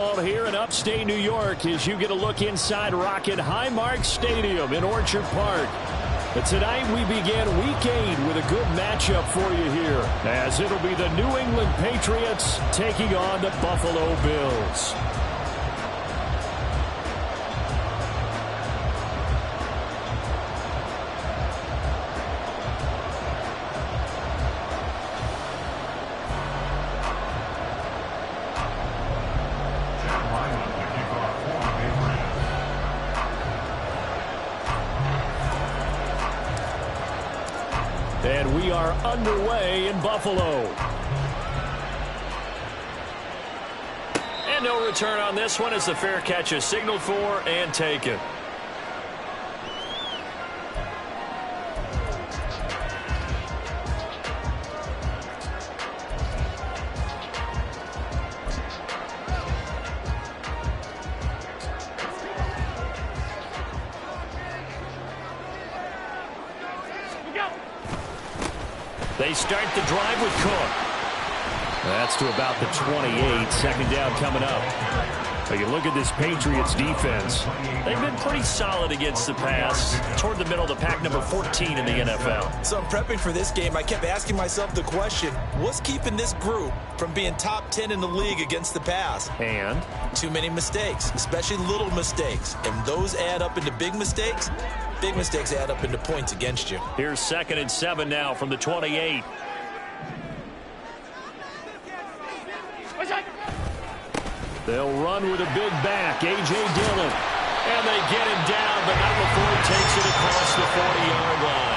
Here in upstate New York as you get a look inside Rocket Highmark Stadium in Orchard Park. But tonight we begin Week 8 with a good matchup for you here, as it'll be the New England Patriots taking on the Buffalo Bills. And we are underway in Buffalo. And no return on this one as the fair catch is signaled for and taken. They start the drive with Cook. That's to about the 28. Second down coming up. So you look at this Patriots defense. They've been pretty solid against the pass. Toward the middle of the pack, number 14 in the NFL. So I'm prepping for this game. I kept asking myself the question, what's keeping this group from being top 10 in the league against the pass? And? Too many mistakes, especially little mistakes. And those add up into big mistakes. Big mistakes add up into points against you. Here's 2nd and 7 now from the 28. They'll run with a big back, A.J. Dillon. And they get him down, but not before he takes it across the 40-yard line.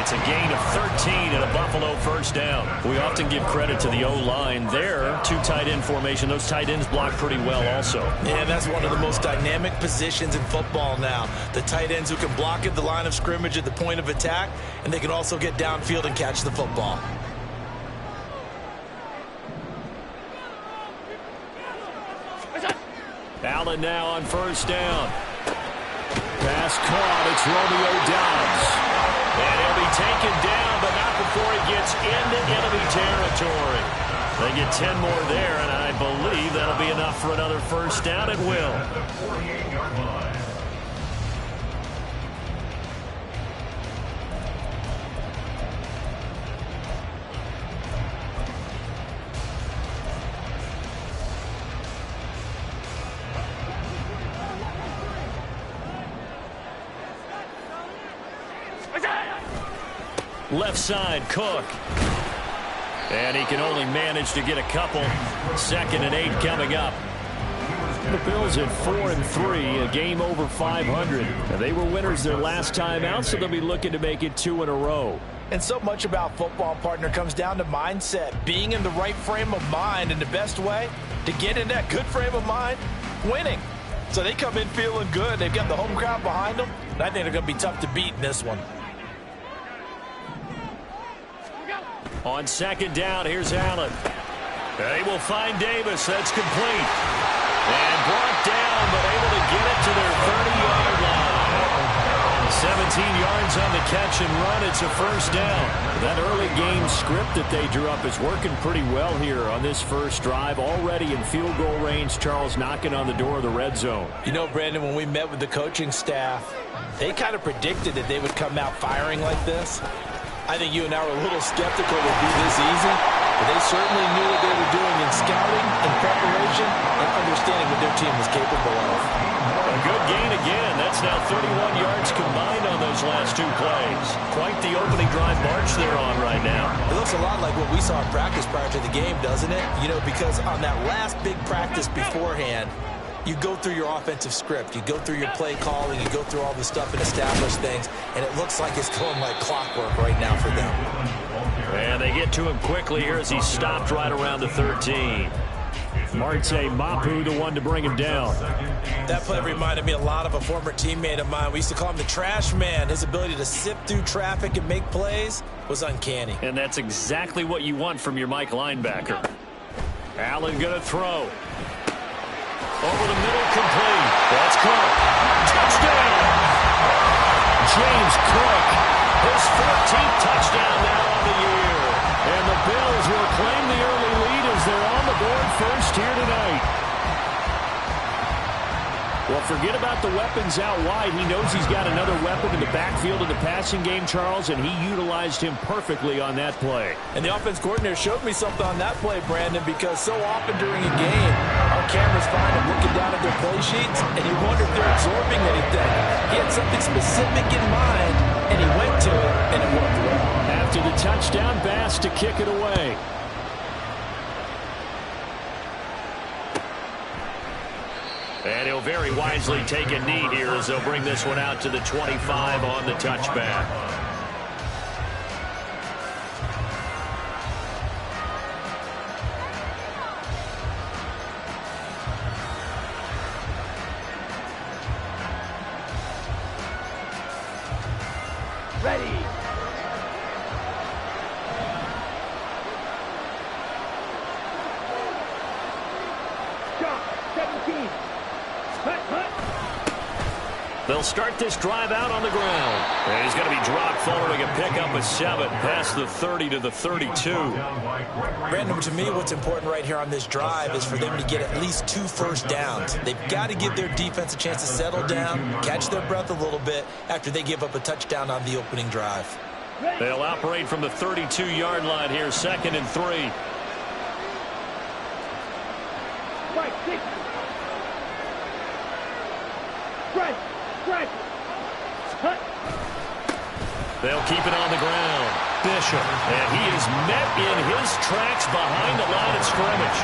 It's a gain of 13 and a Buffalo first down. We often give credit to the O-line there. 2 tight end formation. Those tight ends block pretty well also. Yeah, that's one of the most dynamic positions in football now. The tight ends who can block at the line of scrimmage at the point of attack, and they can also get downfield and catch the football. Allen now on first down. Pass caught. It's Romeo Doubs. And he'll be taken down, but not before he gets into enemy territory. They get 10 more there, and I believe that'll be enough for another first down at will. Left side, Cook. And he can only manage to get a couple. 2nd and 8 coming up. The Bills at 4-3, a game over 500. They were winners their last time out, so they'll be looking to make it 2 in a row. And so much about football, partner, comes down to mindset. Being in the right frame of mind, and the best way to get in that good frame of mind, winning. So they come in feeling good. They've got the home crowd behind them. And I think they're going to be tough to beat in this one. On 2nd down, here's Allen. They will find Davis. That's complete. And brought down, but able to get it to their 30-yard line. 17 yards on the catch and run. It's a first down. That early game script that they drew up is working pretty well here on this first drive. Already in field goal range, Charles knocking on the door of the red zone. You know, Brandon, when we met with the coaching staff, they kind of predicted that they would come out firing like this. I think you and I were a little skeptical it would be this easy, but they certainly knew what they were doing in scouting and preparation and understanding what their team was capable of. A good gain again. That's now 31 yards combined on those last 2 plays. Quite the opening drive march they're on right now. It looks a lot like what we saw in practice prior to the game, doesn't it? You know, because on that last big practice beforehand, you go through your offensive script, you go through your play calling, you go through all the stuff and establish things, and it looks like it's going like clockwork right now for them. And they get to him quickly here as he stopped right around the 13. Marte Mapu, the one to bring him down. That play reminded me a lot of a former teammate of mine. We used to call him the trash man. His ability to sift through traffic and make plays was uncanny. And that's exactly what you want from your Mike linebacker. Allen going to throw. Over the middle, complete. That's Cook. Touchdown! James Cook, his 14th touchdown now on the year. And the Bills will claim the early lead as they're on the board first here tonight. Well, forget about the weapons out wide. He knows he's got another weapon in the backfield in the passing game, Charles, and he utilized him perfectly on that play. And the offense coordinator showed me something on that play, Brandon, because so often during a game, our cameras find him looking down at their play sheets, and you wonder if they're absorbing anything. He had something specific in mind, and he went to it, and it worked well. After the touchdown, Bass to kick it away. And he'll very wisely take a knee here as they'll bring this one out to the 25 on the touchback. Ready. Shot 17. They'll start this drive out on the ground. And he's going to be dropped following a pickup of 7 past the 30 to the 32. Brandon, to me, what's important right here on this drive is for them to get at least 2 first downs. They've got to give their defense a chance to settle down, catch their breath a little bit after they give up a touchdown on the opening drive. They'll operate from the 32-yard line here, 2nd and 3. Right, 6. Right. They'll keep it on the ground. Bishop, and he is met in his tracks behind the line of scrimmage.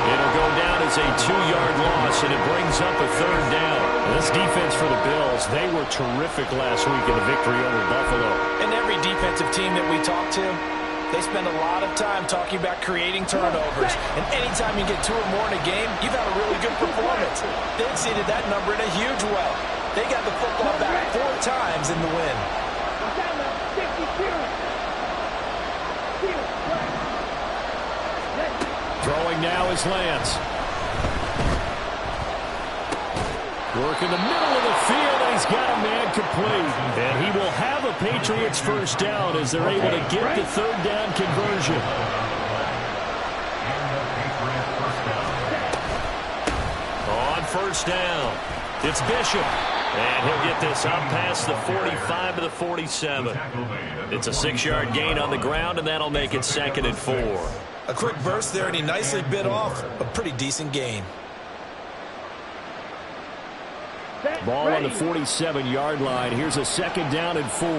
It'll go down as a 2-yard loss, and it brings up a 3rd down. This defense for the Bills, they were terrific last week in the victory over Buffalo. And every defensive team that we talk to, they spend a lot of time talking about creating turnovers. And anytime you get 2 or more in a game, you've had a really good performance. They exceeded that number in a huge way. They got the football back 4 times in the win. Throwing now is Lance. Work in the middle of the field, and he's got a man complete. And he will have a Patriots first down as they're able to get the 3rd down conversion. On first down, it's Bishop. And he'll get this up past the 45 to the 47. It's a 6-yard gain on the ground, and that'll make it 2nd and 4. A quick burst there, and he nicely bit off a pretty decent gain. Ball on the 47-yard line. Here's a 2nd down and 4.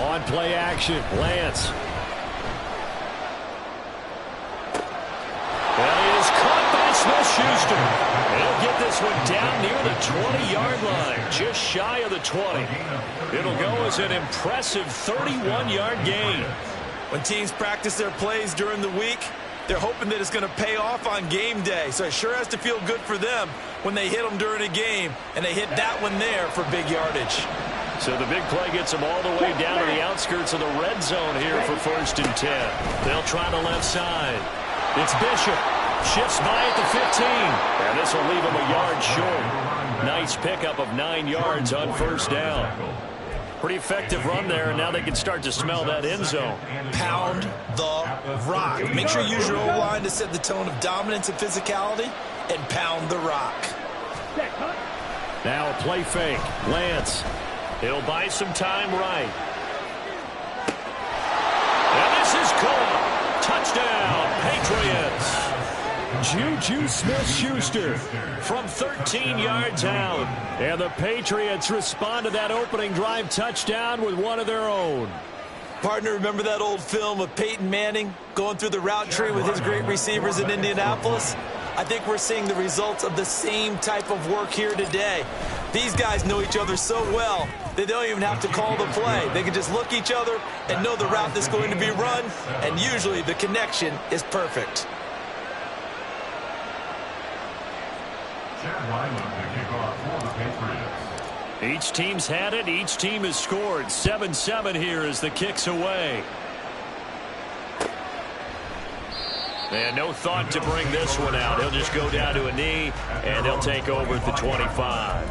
On play action, Lance. That is caught by Smith-Schuster. He'll get this one down near the 20-yard line, just shy of the 20. It'll go as an impressive 31-yard gain. When teams practice their plays during the week, they're hoping that it's going to pay off on game day. So it sure has to feel good for them when they hit them during a game, and they hit that one there for big yardage. So the big play gets them all the way down to the outskirts of the red zone here for 1st and 10. They'll try the left side. It's Bishop. Shifts by at the 15. And this will leave him a yard short. Nice pickup of 9 yards on 1st down. Pretty effective run there, and now they can start to smell that end zone. Pound the rock. Make sure you use your O-line to set the tone of dominance and physicality, and pound the rock. Now a play fake. Lance. He'll buy some time right. And this is caught. Touchdown, Patriots. Juju Smith-Schuster from 13 yards out. And the Patriots respond to that opening drive touchdown with one of their own. Partner, remember that old film of Peyton Manning going through the route tree with his great receivers in Indianapolis? I think we're seeing the results of the same type of work here today. These guys know each other so well that they don't even have to call the play. They can just look each other and know the route that's going to be run, and usually the connection is perfect. Each team's had it. Each team has scored. 7-7 here as the kick's away. And no thought to bring this one out. He'll just go down to a knee, and they'll take over at the 25.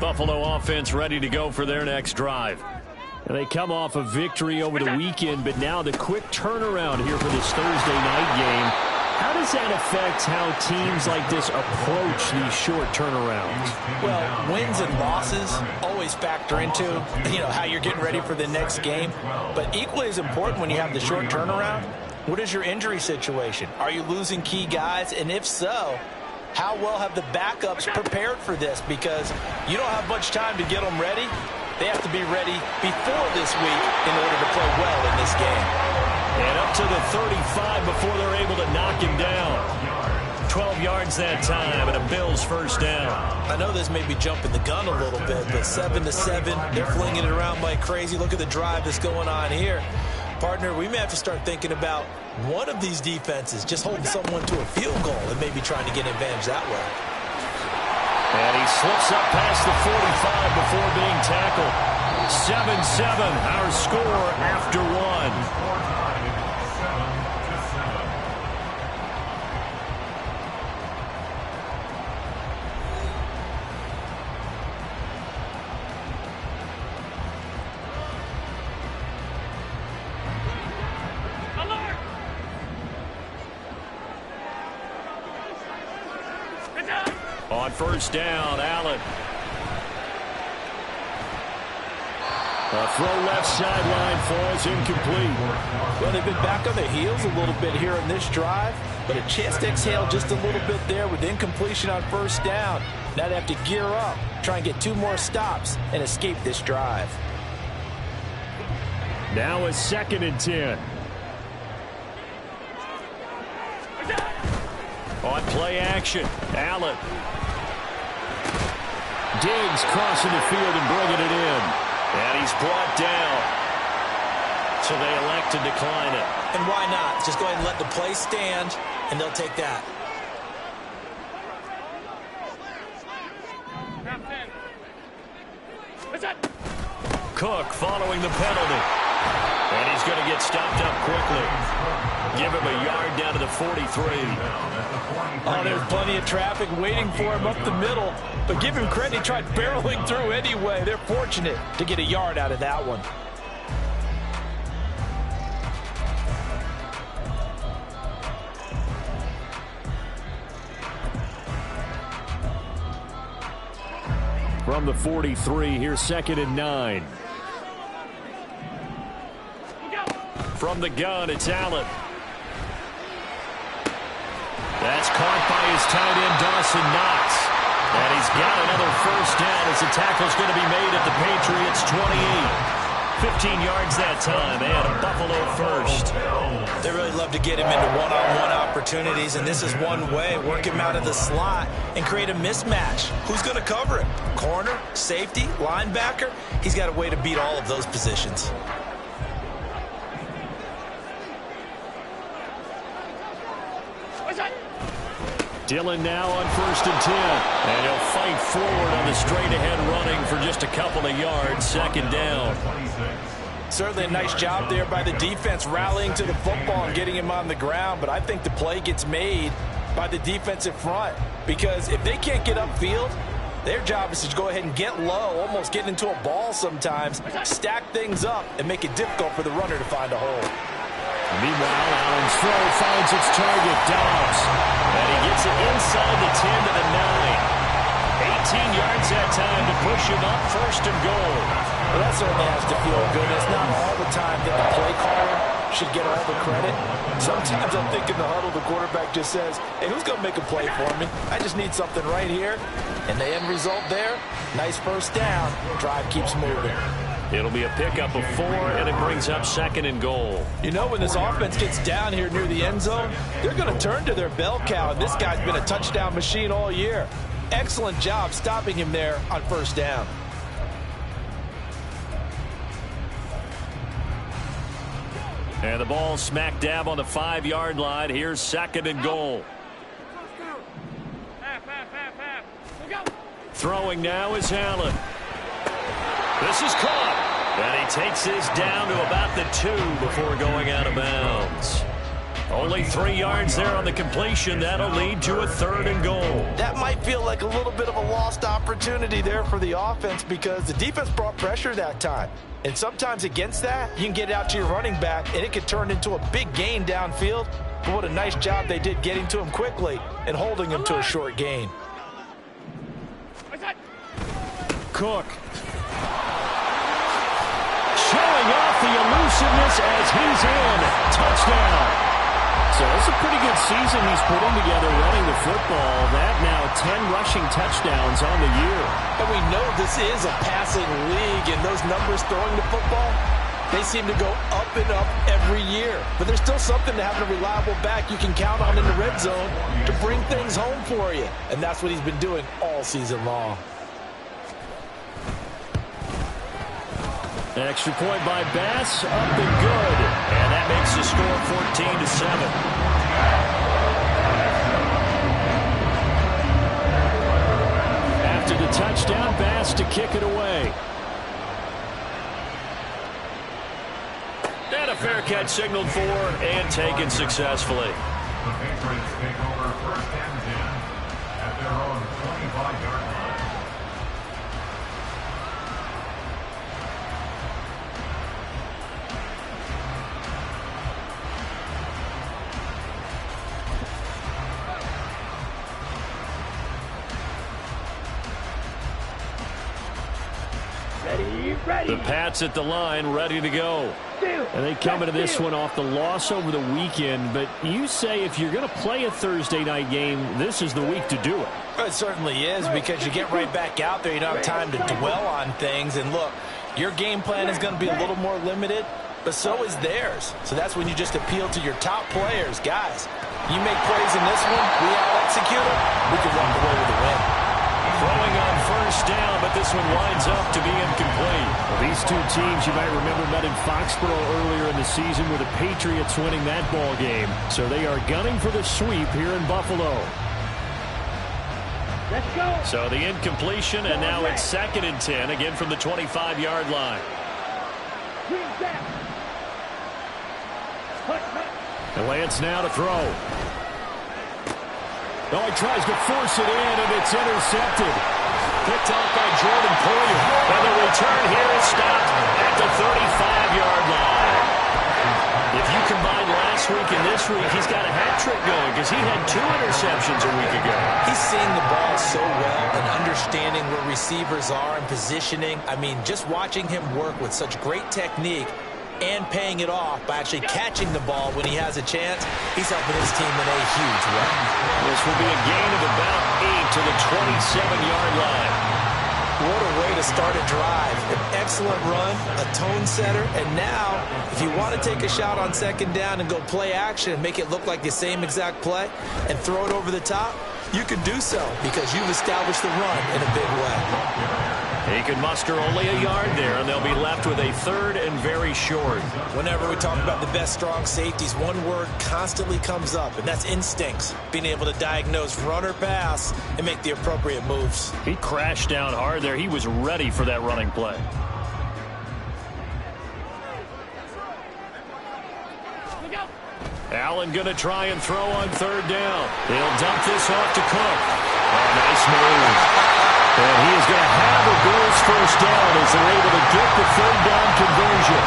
Buffalo offense ready to go for their next drive. And they come off a victory over the weekend, but now the quick turnaround here for this Thursday night game. How does that affect how teams like this approach these short turnarounds? Well, wins and losses always factor into, how you're getting ready for the next game. But equally as important when you have the short turnaround, what is your injury situation? Are you losing key guys? And if so, how well have the backups prepared for this? Because you don't have much time to get them ready. They have to be ready before this week in order to play well in this game. And up to the 35 before they're able to knock him down. 12 yards that time, and a Bills first down. I know this may be jumping the gun a little bit, but 7-7, they're flinging it around like crazy. Look at the drive that's going on here. Partner, we may have to start thinking about one of these defenses just holding someone to a field goal and maybe trying to get an advantage that way. And he slips up past the 45 before being tackled. 7-7, our score after one. On first down, Allen. A throw left sideline falls incomplete. Well, they've been back on their heels a little bit here on this drive, but a chance to exhale just a little bit there with incompletion on first down. Now they have to gear up, try and get 2 more stops, and escape this drive. Now a 2nd and 10. On play action, Allen. Diggs crossing the field and bringing it in. And he's brought down. So they elect to decline it. And why not? Just go ahead and let the play stand, and they'll take that. Cook following the penalty. And he's going to get stopped up quickly. Give him a yard down to the 43. Oh, there's plenty of traffic waiting for him up the middle. But give him credit, he tried barreling through anyway. They're fortunate to get a yard out of that one. From the 43, here's 2nd and 9. From the gun, it's Allen. That's caught by his tight end, Dawson Knox. And he's got another first down as the tackle's going to be made at the Patriots' 28. 15 yards that time, and a Buffalo first. They really love to get him into one-on-one opportunities, and this is one way. Work him out of the slot and create a mismatch. Who's going to cover him? Corner, safety, linebacker? He's got a way to beat all of those positions. Dillon now on 1st and 10. And he'll fight forward on the straight-ahead running for just a couple of yards. 2nd down. Certainly a nice job there by the defense rallying to the football and getting him on the ground. But I think the play gets made by the defensive front. Because if they can't get upfield, their job is to go ahead and get low, almost get into a ball sometimes, stack things up, and make it difficult for the runner to find a hole. Meanwhile, Allen's throw finds its target, Dobbs. And he gets it inside the 10 to the 9. 18 yards that time to push him up 1st and goal. Well, that certainly has to feel good. It's not all the time that the play caller should get all the credit. Sometimes I'm thinking the huddle, the quarterback just says, hey, who's going to make a play for me? I just need something right here. And the end result there, nice first down. Drive keeps moving. It'll be a pickup of 4, and it brings up 2nd and goal. You know, when this offense gets down here near the end zone, they're going to turn to their bell cow, and this guy's been a touchdown machine all year. Excellent job stopping him there on 1st down. And the ball smack dab on the 5-yard line. Here's 2nd and goal. Throwing now is Allen. This is caught. And he takes this down to about the 2 before going out of bounds. Only 3 yards there on the completion. That'll lead to a 3rd and goal. That might feel like a little bit of a lost opportunity there for the offense because the defense brought pressure that time. And sometimes against that, you can get it out to your running back, and it could turn into a big gain downfield. But what a nice job they did getting to him quickly and holding him to a short gain. Cook. Showing off the elusiveness as he's in. Touchdown. So it's a pretty good season he's putting together running the football. That now 10 rushing touchdowns on the year. And we know this is a passing league, and those numbers throwing the football, they seem to go up and up every year. But there's still something to having a reliable back you can count on in the red zone to bring things home for you. And that's what he's been doing all season long. Extra point by Bass, up and good. And that makes the score 14-7. After the touchdown, Bass to kick it away. And a fair catch signaled for and taken successfully. The Patriots take over 1st and 10 at their own 25-yard line. Ready. The Pats at the line, ready to go. And they come into this one off the loss over the weekend. But you say if you're going to play a Thursday night game, this is the week to do it. It certainly is, because you get right back out there. You don't have time to dwell on things. And look, your game plan is going to be a little more limited, but so is theirs. So that's when you just appeal to your top players. Guys, you make plays in this one, we out-execute them, we can walk away with a win. Throwing on 1st down, but this one winds up to be incomplete. Well, these two teams, you might remember, met in Foxborough earlier in the season with the Patriots winning that ball game. So they are gunning for the sweep here in Buffalo. Let's go. So the incompletion, and now it's 2nd and 10, again from the 25-yard line. And Lance now to throw. Oh, he tries to force it in, and it's intercepted. Picked off by Jordan Poyer. And the return here is stopped at the 35-yard line. If you combine last week and this week, he's got a hat trick going because he had 2 interceptions a week ago. He's seeing the ball so well and understanding where receivers are and positioning. I mean, just watching him work with such great technique and paying it off by actually catching the ball when he has a chance, he's helping his team in a huge way. This will be a gain of about 8 to the 27-yard line. What a way to start a drive. An excellent run, a tone setter, and now, if you want to take a shot on 2nd down and go play action and make it look like the same exact play and throw it over the top, you can do so because you've established the run in a big way. He can muster only a yard there, and they'll be left with a 3rd and very short. Whenever we talk about the best strong safeties, one word constantly comes up, and that's instincts. Being able to diagnose run or pass and make the appropriate moves. He crashed down hard there. He was ready for that running play. Allen going to try and throw on 3rd down. They'll dump this off to Cook. Oh, nice move. And he is going to have the Bills 1st down as they're able to get the 3rd down conversion.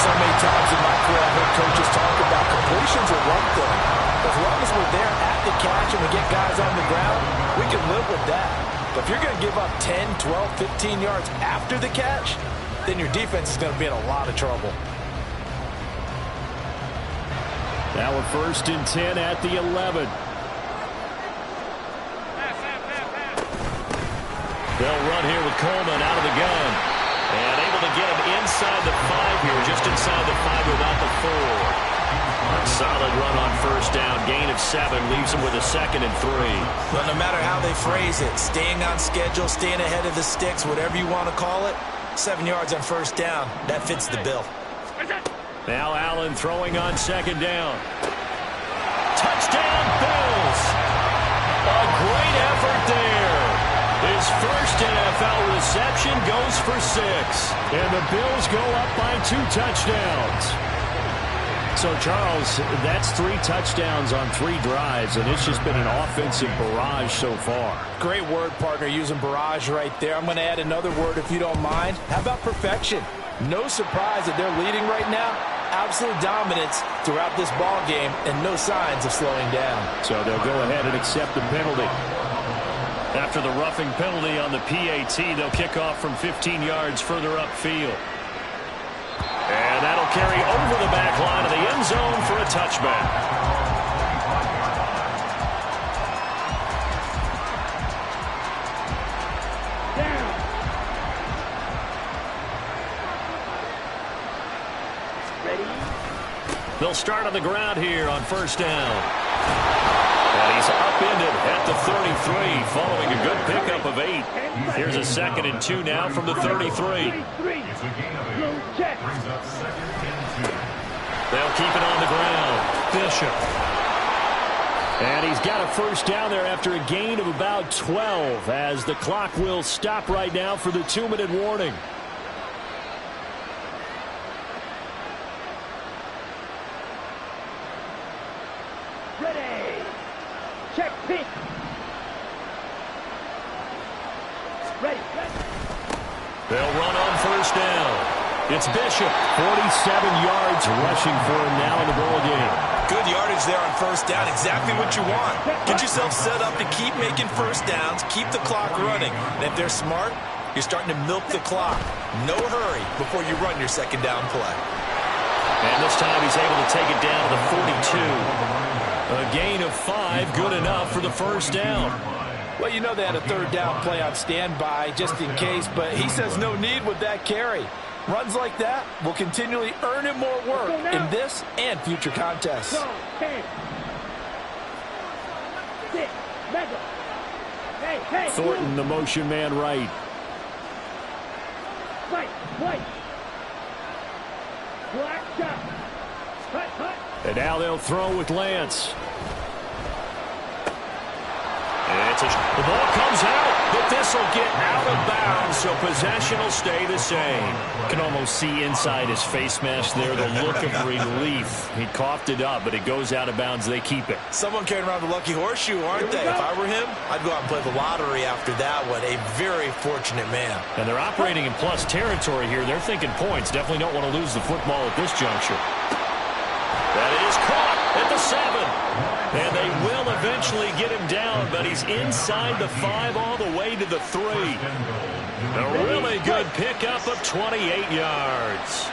So many times in my career, I've heard coaches talk about completions are one thing. As long as we're there at the catch and we get guys on the ground, we can live with that. But if you're going to give up 10, 12, 15 yards after the catch, then your defense is going to be in a lot of trouble. Now a 1st and 10 at the 11. They'll run here with Coleman out of the gun. And able to get him inside the 5 here, just inside the 5 without the 4. A solid run on 1st down. Gain of 7 leaves him with a 2nd and 3. Well, no matter how they phrase it, staying on schedule, staying ahead of the sticks, whatever you want to call it, 7 yards on 1st down, that fits the bill. Now Allen throwing on 2nd down. Touchdown, Bills! A great effort there. His 1st NFL reception goes for 6. And the Bills go up by 2 touchdowns. So, Charles, that's 3 touchdowns on 3 drives, and it's just been an offensive barrage so far. Great word, partner, using barrage right there. I'm going to add another word if you don't mind. How about perfection? No surprise that they're leading right now. Absolute dominance throughout this ball game and no signs of slowing down. So they'll go ahead and accept the penalty. After the roughing penalty on the PAT, they'll kick off from 15 yards further upfield. And that'll carry over the back line of the end zone for a touchback. Down. Ready? They'll start on the ground here on first down. And he's upended at the 33 following a good pickup of 8. Here's a 2nd and 2 now from the 33. They'll keep it on the ground. Bishop. And he's got a first down there after a gain of about 12 as the clock will stop right now for the 2-minute warning. Ready. Check pitch. Ready. They'll run on first down. It's Bishop, 47 yards rushing for him now in the ball game. Good yardage there on first down, exactly what you want. Get yourself set up to keep making first downs, keep the clock running. And if they're smart, you're starting to milk the clock. No hurry before you run your second down play. And this time he's able to take it down to the 42. A gain of 5, good enough for the first down. Well, you know they had a third down play on standby just in case, but he says no need with that carry. Runs like that will continually earn him more work in this and future contests. 10. 6. Mega. Hey, Thornton, the motion man right. Fight. Black shot. Hut. And now they'll throw with Lance. The ball comes out, but this will get out of bounds, so possession will stay the same. Can almost see inside his face mask there the look of relief. He coughed it up, but it goes out of bounds. They keep it. Someone carrying around the lucky horseshoe, aren't they? If I were him, I'd go out and play the lottery after that one. A very fortunate man. And they're operating in plus territory here. They're thinking points. Definitely don't want to lose the football at this juncture. That is caught at the 7. And they will eventually get him down, but he's inside the 5 all the way to the 3. A really good pickup of 28 yards.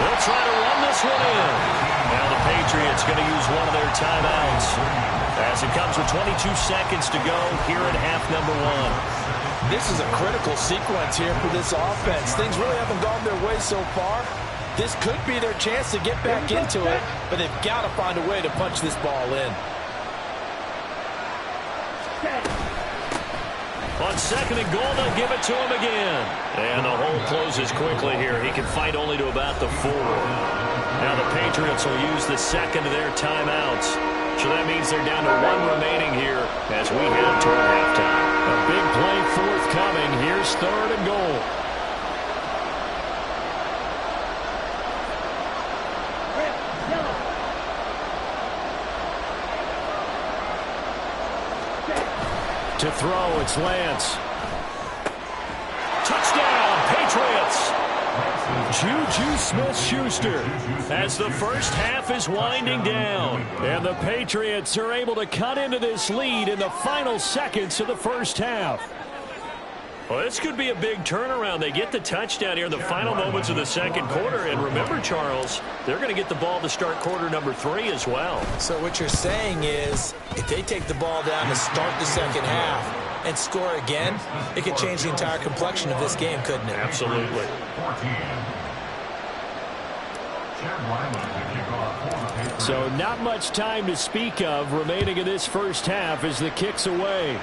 They'll try to run this one in. Now the Patriots going to use one of their timeouts as it comes with 22 seconds to go here at half number 1. This is a critical sequence here for this offense. Things really haven't gone their way so far. This could be their chance to get back into it, but they've got to find a way to punch this ball in. On 2nd and goal, they'll give it to him again. And the hole closes quickly here. He can fight only to about the 4. Now the Patriots will use the 2nd of their timeouts. So that means they're down to 1 remaining here as we head toward halftime. A big play forthcoming. Here's 3rd and goal. To throw, it's Lance. Touchdown, Patriots! Juju Smith-Schuster as the first half is winding down. And the Patriots are able to cut into this lead in the final seconds of the first half. Well, this could be a big turnaround. They get the touchdown here in the final moments of the second quarter. And remember, Charles, they're going to get the ball to start quarter number 3 as well. So what you're saying is if they take the ball down to start the second half and score again, it could change the entire complexion of this game, couldn't it? Absolutely. So not much time to speak of remaining in this first half as the kick's away.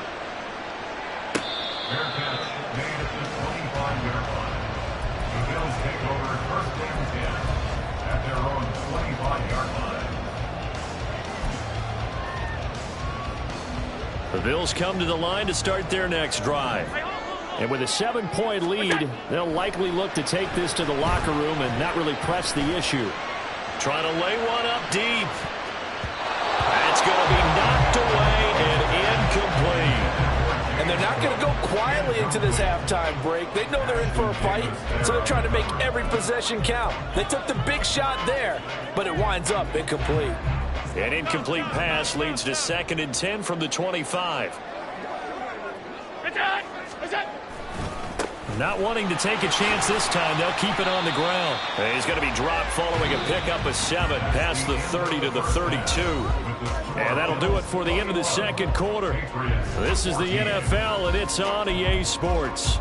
Fair catch made at the 25-yard line. The Bills take over first and 10 at their own 25-yard line. The Bills come to the line to start their next drive. And with a 7-point lead, they'll likely look to take this to the locker room and not really press the issue. Trying to lay one up deep. That's going to be knocked away and incomplete. And they're not going to go quietly into this halftime break. They know they're in for a fight, so they're trying to make every possession count. They took the big shot there, but it winds up incomplete. An incomplete pass leads to 2nd and 10 from the 25. Not wanting to take a chance this time, they'll keep it on the ground. He's going to be dropped following a pickup of 7 past the 30 to the 32. And that'll do it for the end of the second quarter. This is the NFL, and it's on EA Sports.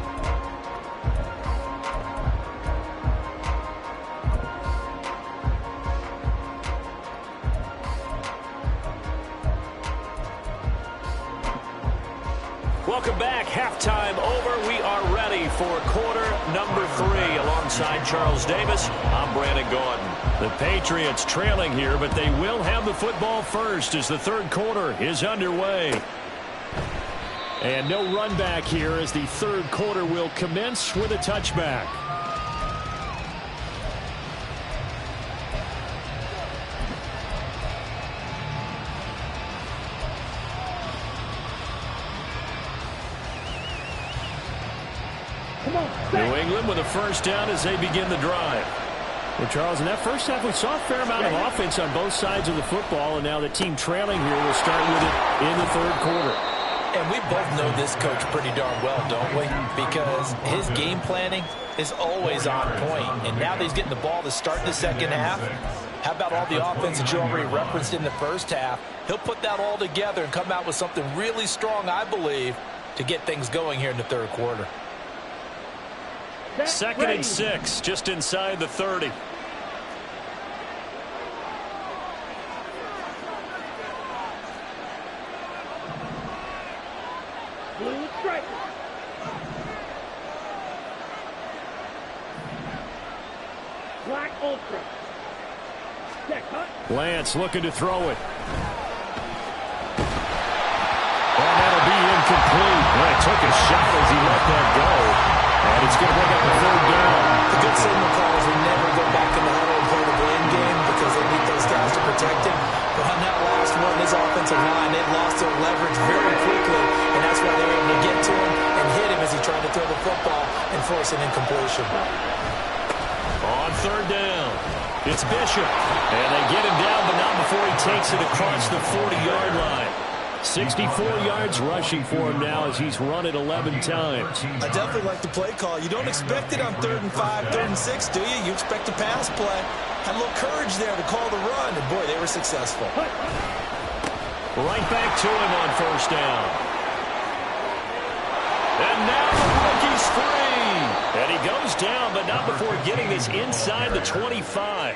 Welcome back. Halftime over. We are ready for quarter number 3. Alongside Charles Davis, I'm Brandon Gordon. The Patriots trailing here, but they will have the football first as the third quarter is underway. And no run back here as the third quarter will commence with a touchback. New England with a first down as they begin the drive. Well, Charles, in that first half, we saw a fair amount of offense on both sides of the football, and now the team trailing here will start with it in the third quarter. And we both know this coach pretty darn well, don't we? Because his game planning is always on point. And now that he's getting the ball to start the second half, how about all the offense that you already referenced in the first half? He'll put that all together and come out with something really strong, I believe, to get things going here in the third quarter. 2nd and 6, just inside the 30. Blue striker. Black ultra. Check, huh? Lance looking to throw it. And that'll be incomplete. Well, he took a shot as he let that go. And it's going to bring up a third down. The good signal calls will never go back in the huddle and play the blame game because they need those guys to protect him. But on that last one, his offensive line, they lost their leverage very quickly, and that's why they were able to get to him and hit him as he tried to throw the football and force an incompletion. On third down, it's Bishop. And they get him down, but not before he takes it across the 40-yard line. 64 yards rushing for him now as he's run it 11 times. I definitely like the play call. You don't expect it on 3rd and 5, 3rd and 6, do you? You expect a pass play. Had a little courage there to call the run, and boy, they were successful. Right back to him on first down. And now the rookie's free. And he goes down, but not before getting this inside the 25.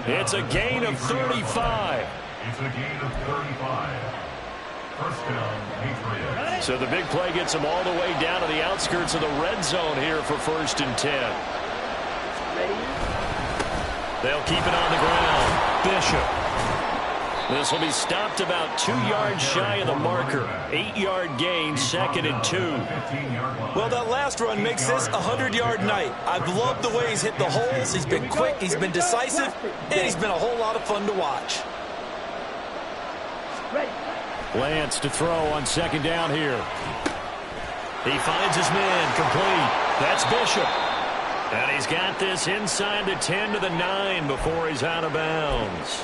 It's a gain of 35. It's a gain of 35. First down, Patriots. So the big play gets them all the way down to the outskirts of the red zone here for 1st and 10. They'll keep it on the ground. Bishop. This will be stopped about 2 yards shy of the marker. 8-yard gain, 2nd and 2. Well, that last run makes this a 100-yard night. I've loved the way he's hit the holes. He's been quick, he's been decisive, and he's been a whole lot of fun to watch. Lance to throw on 2nd down here. He finds his man, complete. That's Bishop. And he's got this inside the 10 to the 9 before he's out of bounds.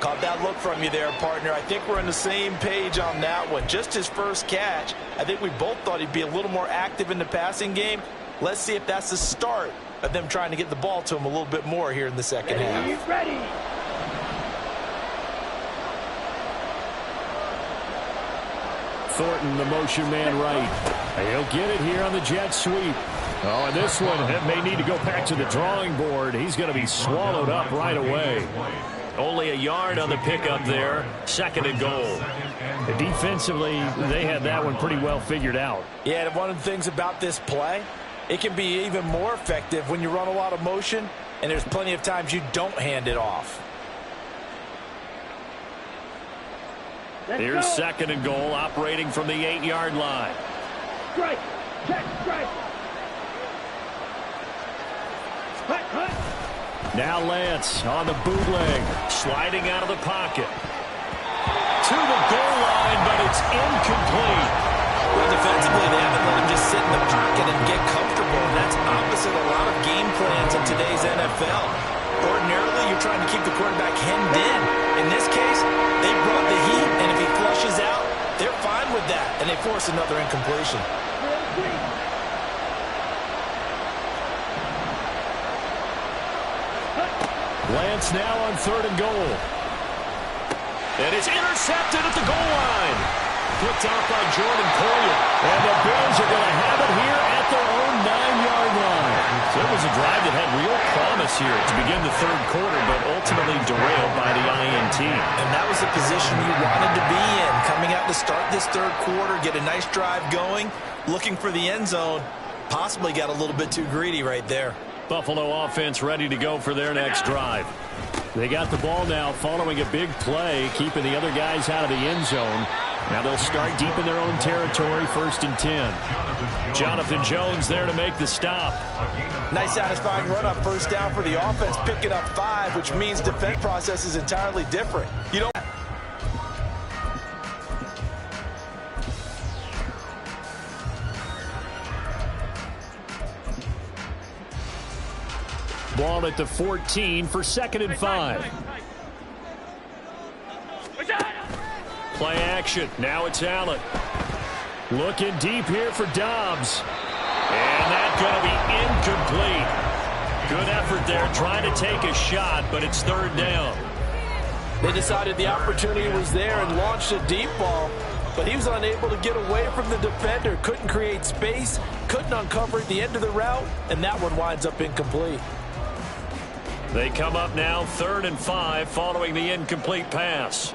Caught that look from you there, partner. I think we're on the same page on that one. Just his first catch. I think we both thought he'd be a little more active in the passing game. Let's see if that's the start of them trying to get the ball to him a little bit more here in the second half. Ready. Thornton, the motion man right. He'll get it here on the jet sweep. Oh, and this one may need to go back to the drawing board. He's going to be swallowed up right away. Only a yard on the pickup there. 2nd and goal. Defensively, they had that one pretty well figured out. Yeah, and one of the things about this play, it can be even more effective when you run a lot of motion, and there's plenty of times you don't hand it off. Here's 2nd and goal, operating from the 8-yard line. Strike. Check strike. Hut. Now Lance on the bootleg, sliding out of the pocket. To the goal line, but it's incomplete. Well, defensively, they haven't let him just sit in the pocket and get comfortable. And that's opposite a lot of game plans in today's NFL. Ordinarily, you're trying to keep the quarterback hemmed in. In this case, they brought the heat, and if he flushes out, they're fine with that, and they force another incompletion. Lance now on 3rd and goal. And it's intercepted at the goal line. Flicked out by Jordan Poyer. And the Bills are going to have it here at their own 9-yard line. So it was a drive that had real promise here to begin the 3rd quarter, but ultimately derailed by the INT. And that was the position you wanted to be in. Coming out to start this 3rd quarter, get a nice drive going, looking for the end zone. Possibly got a little bit too greedy right there. Buffalo offense ready to go for their next drive. They got the ball now following a big play, keeping the other guys out of the end zone. Now they'll start deep in their own territory, 1st and 10. Jonathan Jones there to make the stop. Nice satisfying run on 1st down for the offense, picking up 5, which means defense process is entirely different. You don't. Ball at the 14 for 2nd and 5. Play action. Now it's Allen. Looking deep here for Dobbs. And that's going to be incomplete. Good effort there trying to take a shot, but it's 3rd down. They decided the opportunity was there and launched a deep ball, but he was unable to get away from the defender. Couldn't create space, couldn't uncover at the end of the route, and that one winds up incomplete. They come up now 3rd and 5 following the incomplete pass.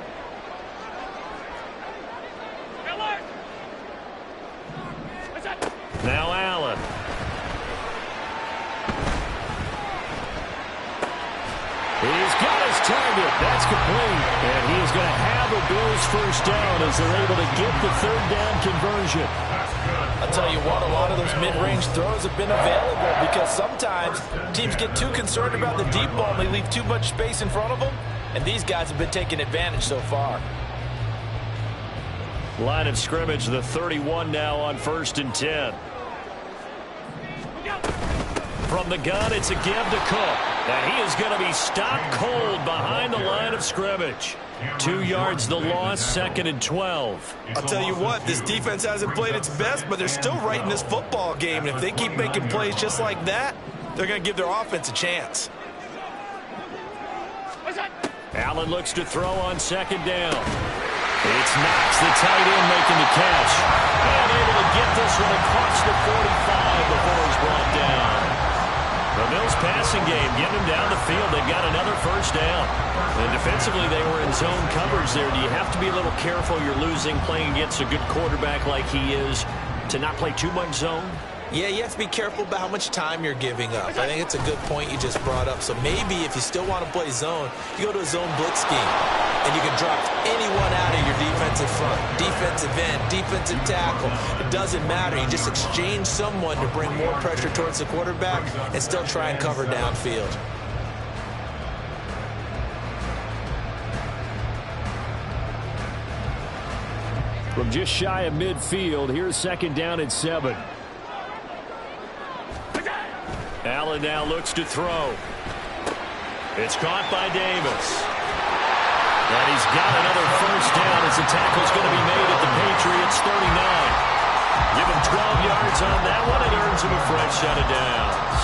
Now Allen. He's got his target. That's complete. And he is going to have a Bills 1st down as they're able to get the 3rd down conversion. I'll tell you what, a lot of those mid-range throws have been available because sometimes teams get too concerned about the deep ball and they leave too much space in front of them, and these guys have been taking advantage so far. Line of scrimmage, the 31 now on 1st and 10. From the gun, it's a give to Cook. And he is going to be stopped cold behind the line of scrimmage. 2 yards the loss, 2nd and 12. I'll tell you what, this defense hasn't played its best, but they're still right in this football game. And if they keep making plays just like that, they're going to give their offense a chance. Allen looks to throw on 2nd down. It's Knox, the tight end, making the catch. And able to get this one across the 45 before he's brought down. The Bills passing game, getting them down the field. They've got another 1st down. And defensively, they were in zone coverage there. Do you have to be a little careful? You're losing, playing against a good quarterback like he is, to not play too much zone? Yeah, you have to be careful about how much time you're giving up. I think it's a good point you just brought up. So maybe if you still want to play zone, you go to a zone blitz scheme. And you can drop anyone out of your defensive front, defensive end, defensive tackle. It doesn't matter. You just exchange someone to bring more pressure towards the quarterback and still try and cover downfield. From just shy of midfield, here's 2nd down and 7. Allen now looks to throw. It's caught by Davis. And he's got another 1st down as the tackle's going to be made at the Patriots 39. Give him 12 yards on that one. It earns him a fresh set of downs.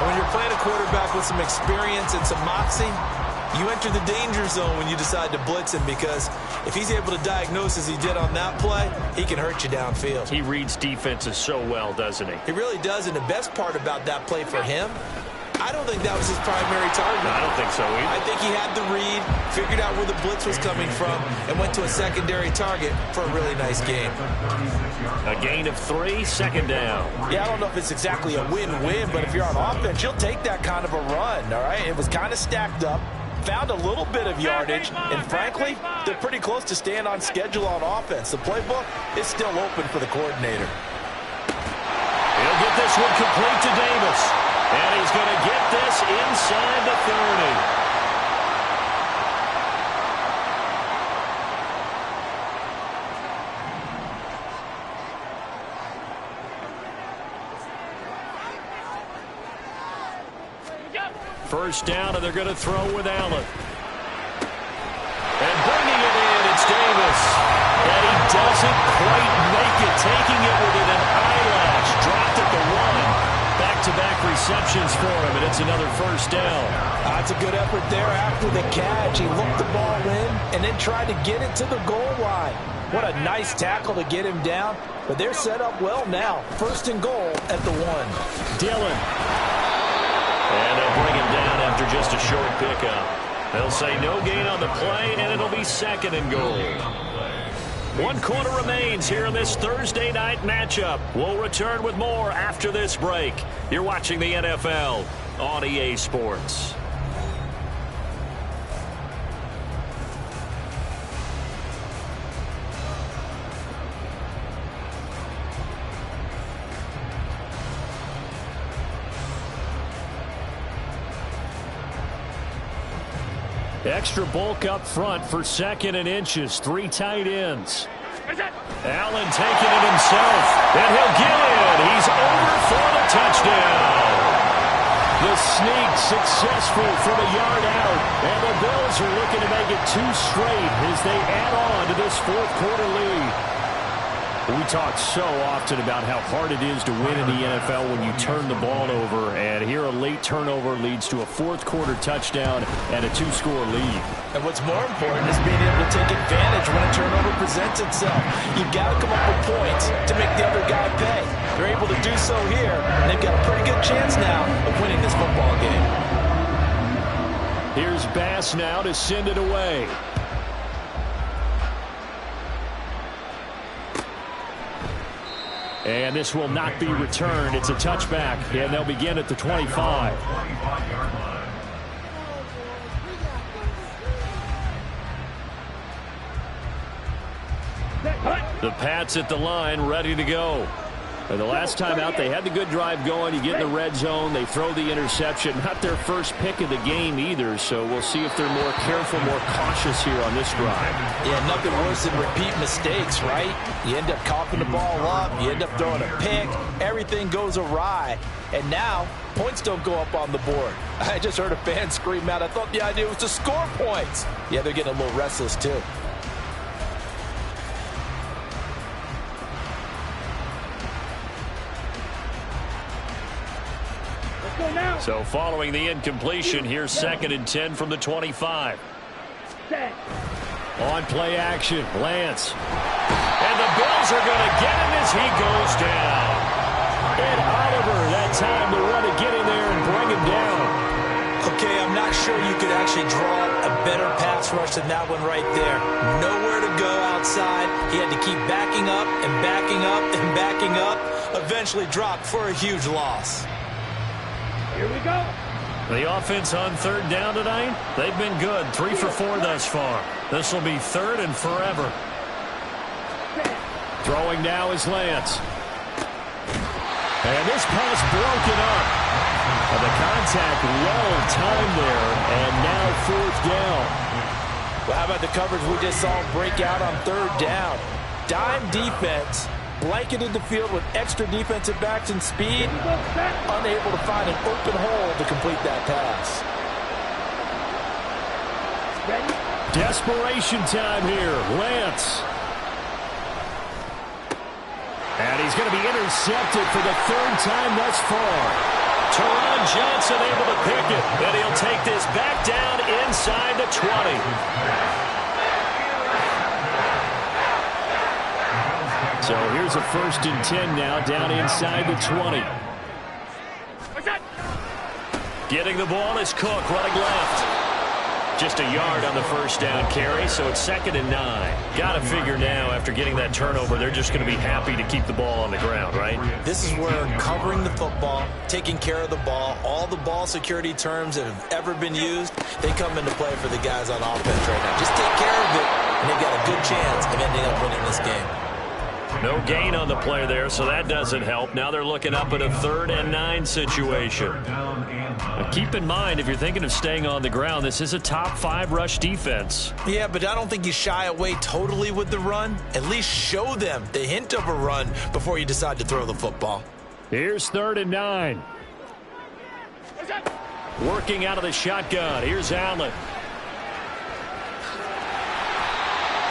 When you're playing a quarterback with some experience and some moxie, you enter the danger zone when you decide to blitz him, because if he's able to diagnose as he did on that play, he can hurt you downfield. He reads defenses so well, doesn't he? He really does, and the best part about that play for him, I don't think that was his primary target. No, I don't think so either. I think he had the read, figured out where the blitz was coming from, and went to a secondary target for a really nice game. A gain of 3, 2nd down. Yeah, I don't know if it's exactly a win-win, but if you're on offense, you'll take that kind of a run, all right? It was kind of stacked up, found a little bit of yardage, and frankly, they're pretty close to staying on schedule on offense. The playbook is still open for the coordinator. get this one complete to Davis. And he's going to get this inside the 30. First down, and they're going to throw with Allen. And bringing it in, it's Davis. And he doesn't quite make it, taking it within an eyelash. Dropped at the 1. Back-to-back receptions for him, and it's another first down. That's a good effort there after the catch. He looked the ball in and then tried to get it to the goal line. What a nice tackle to get him down. But they're set up well now. First and goal at the 1. Dillon. And they'll bring him down after just a short pickup. They'll say no gain on the play, and it'll be second and goal. 1 quarter remains here in this Thursday night matchup. We'll return with more after this break. You're watching the NFL on EA Sports. Extra bulk up front for 2nd and inches. 3 tight ends. Allen taking it himself. And he'll get it. He's over for the touchdown. The sneak successful from a yard out. And the Bills are looking to make it 2 straight as they add on to this 4th quarter lead. We talk so often about how hard it is to win in the NFL when you turn the ball over, and here a late turnover leads to a 4th quarter touchdown and a 2-score lead. And what's more important is being able to take advantage when a turnover presents itself. You've got to come up with points to make the other guy pay. They're able to do so here, and they've got a pretty good chance now of winning this football game. Here's Bass now to send it away. And this will not be returned. It's a touchback, and they'll begin at the 25. The Pats at the line, ready to go. And the last time out, they had the good drive going. You get in the red zone, they throw the interception. Not their first pick of the game either, so we'll see if they're more careful, more cautious here on this drive. Yeah, nothing worse than repeat mistakes, right? You end up coughing the ball up, you end up throwing a pick, everything goes awry. And now, points don't go up on the board. I just heard a fan scream out, I thought the idea was to score points. Yeah, they're getting a little restless too. So following the incompletion, here's 2nd and 10 from the 25. On play action, Lance. And the Bills are going to get him as he goes down. And Oliver, that time to run to get in there and bring him down. Okay, I'm not sure you could actually draw a better pass rush than that one right there. Nowhere to go outside. He had to keep backing up and backing up and backing up. Eventually dropped for a huge loss. Here we go. The offense on 3rd down tonight, they've been good. 3 for 4 thus far. This will be 3rd and forever. Throwing now is Lance. And this pass broken up. And the contact lulled time there, and now 4th down. Well, how about the coverage we just saw break out on 3rd down? Dime defense. Blanketed the field with extra defensive backs and speed, unable to find an open hole to complete that pass. Desperation time here. Lance. And he's going to be intercepted for the 3rd time thus far. Teron Johnson able to pick it, and he'll take this back down inside the 20. So here's a 1st and 10 now, down inside the 20. Getting the ball is Cook, running left. Just a yard on the 1st down carry, so it's 2nd and 9. Got to figure now, after getting that turnover, they're just going to be happy to keep the ball on the ground, right? This is where covering the football, taking care of the ball, all the ball security terms that have ever been used, they come into play for the guys on offense right now. Just take care of it, and they've got a good chance of ending up winning this game. No gain on the play there, so that doesn't help. Now they're looking up at a 3rd and 9 situation. Now keep in mind, if you're thinking of staying on the ground, this is a top 5 rush defense. Yeah, but I don't think you shy away totally with the run. At least show them the hint of a run before you decide to throw the football. Here's 3rd and 9. Working out of the shotgun. Here's Allen.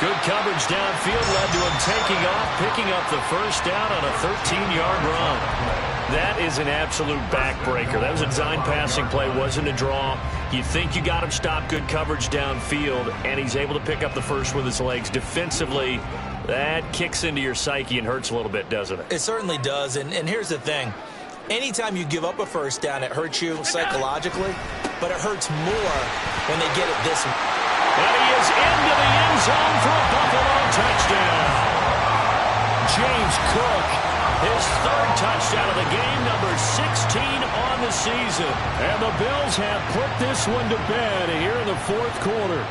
Good coverage downfield led to him taking off, picking up the first down on a 13-yard run. That is an absolute backbreaker. That was a design passing play, wasn't a draw. You think you got him stopped, good coverage downfield, and he's able to pick up the first with his legs. Defensively, that kicks into your psyche and hurts a little bit, doesn't it? It certainly does, and here's the thing. Anytime you give up a first down, it hurts you psychologically, but it hurts more when they get it this way. And he is into the end zone for a Buffalo touchdown. James Cook, his 3rd touchdown of the game, number 16 on the season. And the Bills have put this one to bed here in the 4th quarter.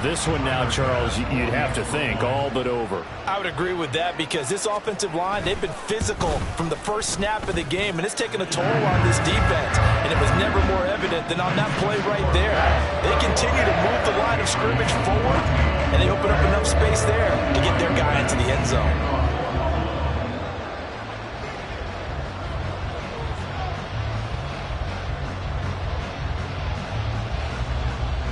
This one now, Charles, you'd have to think all but over. I would agree with that because this offensive line, they've been physical from the first snap of the game, and it's taken a toll on this defense, and it was never more evident than on that play right there. They continue to move the line of scrimmage forward, and they open up enough space there to get their guy into the end zone.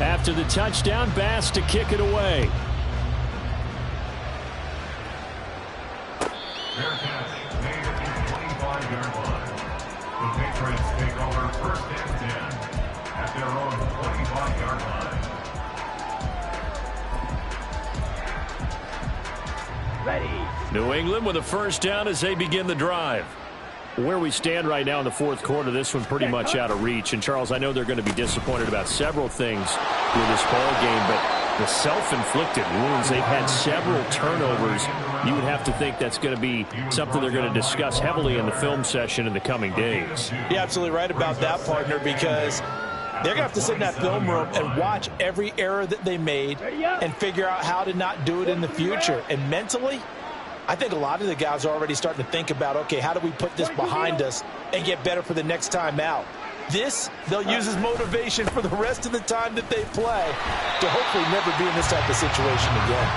After the touchdown, Bass to kick it away. Fair catch made at the 25-yard line. The Patriots take over 1st and 10 at their own 25-yard line. Ready. New England with a first down as they begin the drive. Where we stand right now in the 4th quarter, this one pretty much out of reach. And, Charles, I know they're going to be disappointed about several things with this ball game, but the self-inflicted wounds, they've had several turnovers. You would have to think that's going to be something they're going to discuss heavily in the film session in the coming days. You're absolutely right about that, partner, because they're going to have to sit in that film room and watch every error that they made and figure out how to not do it in the future. And mentally, I think a lot of the guys are already starting to think about, okay, how do we put this behind us and get better for the next time out? This, they'll use as motivation for the rest of the time that they play to hopefully never be in this type of situation again.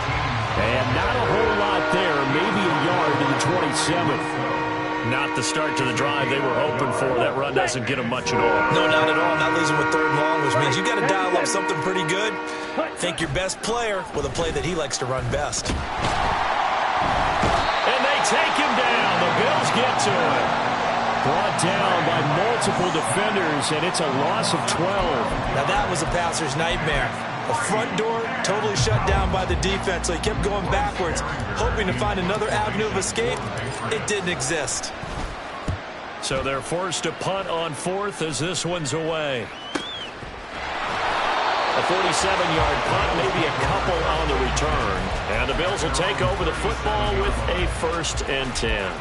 And not a whole lot there, maybe a yard to the 27th. Not the start to the drive they were hoping for. That run doesn't get them much at all. No, not at all. Not losing with 3rd and long, which means you got to dial up something pretty good. Think your best player with a play that he likes to run best. And they take him down. The Bills get to it. Brought down by multiple defenders, and it's a loss of 12. Now that was a passer's nightmare. The front door totally shut down by the defense, so he kept going backwards, hoping to find another avenue of escape. It didn't exist. So they're forced to punt on 4th as this one's away. A 47-yard punt, maybe a couple on the return. And the Bills will take over the football with a 1st and 10.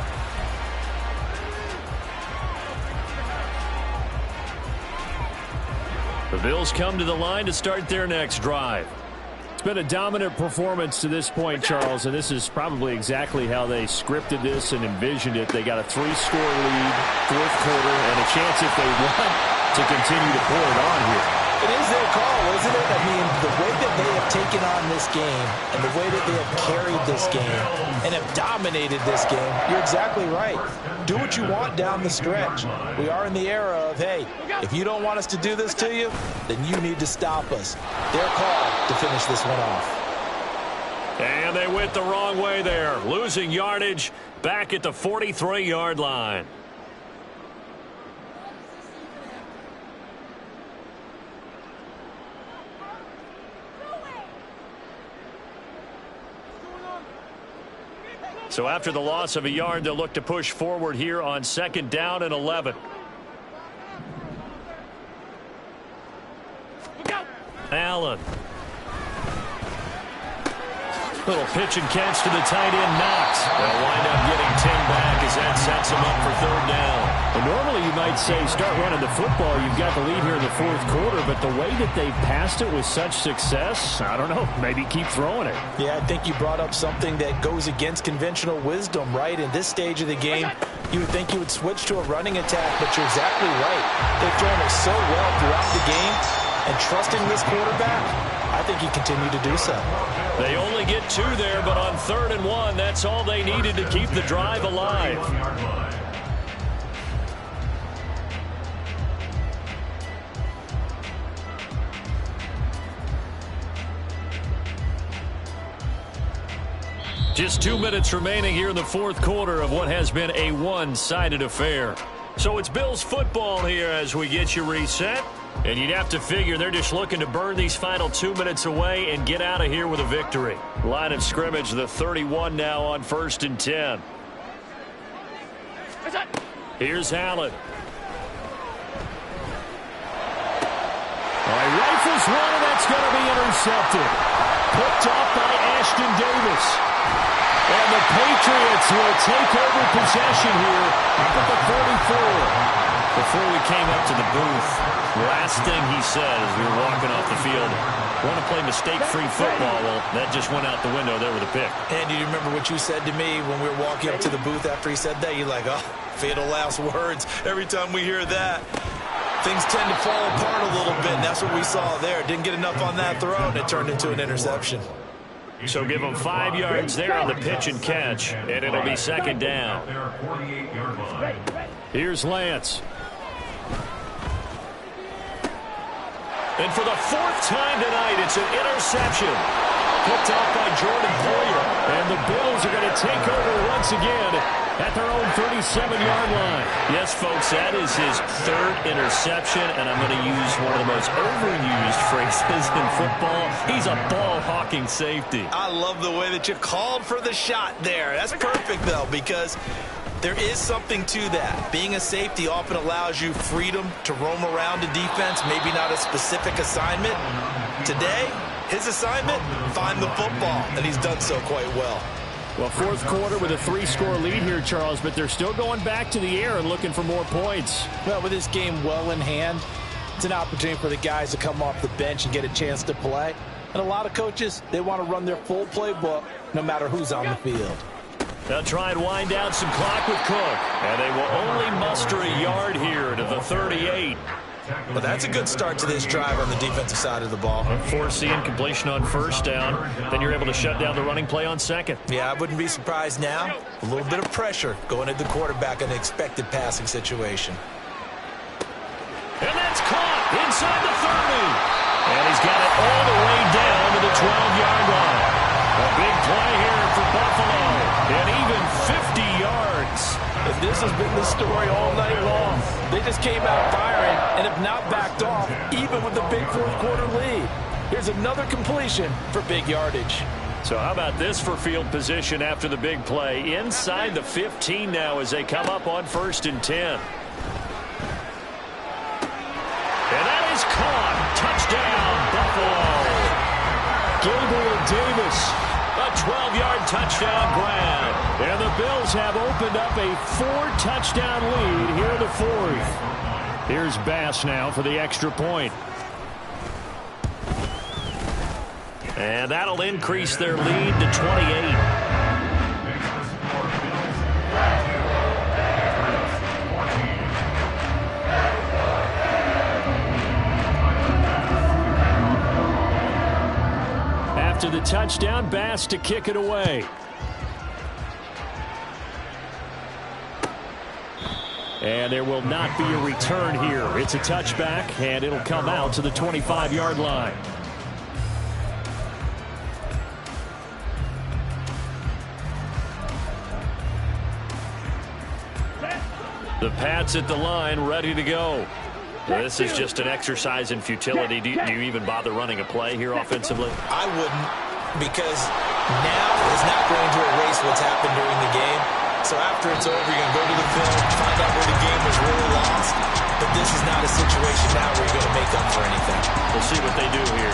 The Bills come to the line to start their next drive. It's been a dominant performance to this point, Charles, and this is probably exactly how they scripted this and envisioned it. They got a 3-score lead, 4th quarter, and a chance if they want to continue to pour it on here. It is their call, isn't it? I mean, the way that they have taken on this game and the way that they have carried this game and have dominated this game, you're exactly right. Do what you want down the stretch. We are in the era of, hey, if you don't want us to do this to you, then you need to stop us. Their call to finish this one off. And they went the wrong way there, losing yardage back at the 43-yard line. So after the loss of a yard, they'll look to push forward here on 2nd down and 11. Allen. Little pitch and catch to the tight end, Knox. They'll wind up getting 10 back as that sets him up for third down. And normally you might say start running the football. You've got the lead here in the fourth quarter, but the way that they've passed it with such success, I don't know, maybe keep throwing it. Yeah, I think you brought up something that goes against conventional wisdom, right? In this stage of the game, you would think you would switch to a running attack, but you're exactly right. They've thrown it so well throughout the game, and trusting this quarterback, I think he continued to do so. They only get 2 there, but on 3rd and 1, that's all they needed to keep the drive alive. Just 2 minutes remaining here in the fourth quarter of what has been a one-sided affair. So it's Bills football here as we get you reset. And you'd have to figure they're just looking to burn these final 2 minutes away and get out of here with a victory. Line of scrimmage, the 31 now on 1st and 10. Here's Allen. He rifles one, and that's going to be intercepted. Picked off by Ashton Davis. And the Patriots will take over possession here up at the 44. Before we came up to the booth, last thing he said as we were walking off the field, want to play mistake-free football. Well, that just went out the window there with a pick. And you remember what you said to me when we were walking up to the booth after he said that? You're like, oh, fatal last words. Every time we hear that, things tend to fall apart a little bit, and that's what we saw there. Didn't get enough on that throw, and it turned into an interception. So give them 5 yards there on the pitch and catch, and it'll be 2nd down. Here's Lance. And for the 4th time tonight, it's an interception. Picked off by Jordan Poyer. And the Bills are going to take over once again at their own 37-yard line. Yes, folks, that is his 3rd interception, and I'm going to use one of the most overused phrases in football. He's a ball-hawking safety. I love the way that you called for the shot there. That's perfect, though, because there is something to that. Being a safety often allows you freedom to roam around the defense, maybe not a specific assignment. Today, his assignment, find the football, and he's done so quite well. Well, fourth quarter with a 3-score lead here, Charles, but they're still going back to the air and looking for more points. Well, with this game well in hand, it's an opportunity for the guys to come off the bench and get a chance to play. And a lot of coaches, they want to run their full playbook no matter who's on the field. They'll try and wind down some clock with Cook. And they will only muster a yard here to the 38. But that's a good start to this drive on the defensive side of the ball. Force the incompletion on 1st down. Then you're able to shut down the running play on 2nd. Yeah, I wouldn't be surprised now. A little bit of pressure going at the quarterback in an expected passing situation. And that's caught inside the 30. And he's got it all the way down to the 12-yard line. A big play here for Buffalo. And even 50 yards. And this has been the story all night long. They just came out firing and have not backed off, even with the big fourth quarter lead. Here's another completion for big yardage. So how about this for field position after the big play? Inside the 15 now as they come up on 1st and 10. And that is caught. Touchdown, Buffalo. Gabriel Davis. A 12-yard touchdown grab. And the Bills have opened up a 4-touchdown lead here in the 4th. Here's Bass now for the extra point. And that'll increase their lead to 28. After the touchdown, Bass to kick it away. And there will not be a return here. It's a touchback, and it'll come out to the 25-yard line. The Pats at the line, ready to go. This is just an exercise in futility. Do you even bother running a play here offensively? I wouldn't, because now is not going to erase what's happened during the game. So after it's over, you're going to go to the film, find out where the game was really lost. But this is not a situation now where you're going to make up for anything. We'll see what they do here.